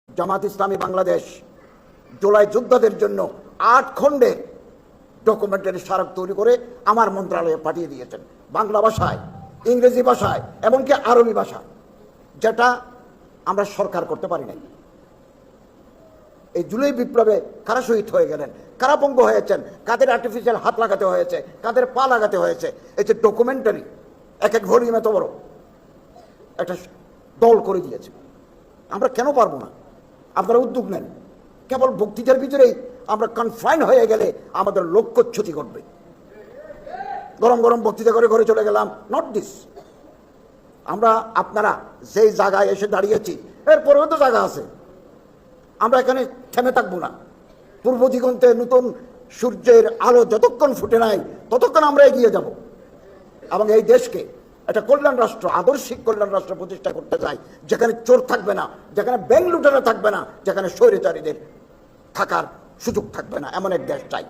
জামাত ইসলামী বাংলাদেশ জুলাই যোদ্ধাদের জন্য ৮ খণ্ডে ডকুমেন্টারি স্মারক তৈরি করে আমার মন্ত্রণালয়ে পাঠিয়ে দিয়েছেন, বাংলা ভাষায়, ইংরেজি ভাষায়, এমনকি আরবি ভাষা, যেটা আমরা সরকার করতে পারি নাই। এই জুলাই বিপ্লবে কারা শহীদ হয়ে গেলেন, কারা পঙ্গু হয়েছেন, কাদের আর্টিফিশিয়াল হাত লাগাতে হয়েছে, কাদের পা লাগাতে হয়েছে, এই যে ডকুমেন্টারি এক এক ভলিউম এত বড় একটা দল করে দিয়েছে। আমরা কেন পারবো না? আপনারা উদ্যোগ নেন। কেবল বক্তৃতার ভিতরেই আমরা কনফাইন হয়ে গেলে আমাদের লক্ষ্যচ্যুতি ঘটবে। গরম গরম বক্তৃতা করে ঘরে চলে গেলাম, নট দিস। আমরা আপনারা যেই জায়গায় এসে দাঁড়িয়েছি এরপরেও তো জায়গা আছে, আমরা এখানে থেমে থাকবো না। পূর্ব দিগন্তে নতুন সূর্যের আলো যতক্ষণ ফুটে নাই ততক্ষণ আমরা এগিয়ে যাব এবং এই দেশকে একটা কল্যাণ রাষ্ট্র, আদর্শিক কল্যাণ রাষ্ট্র প্রতিষ্ঠা করতে চাই, যেখানে চোর থাকবে না, যেখানে ব্যাংক লুটেরা থাকবে না, যেখানে স্বৈরাচারীদের থাকার সুযোগ থাকবে না, এমন এক দেশ চাই।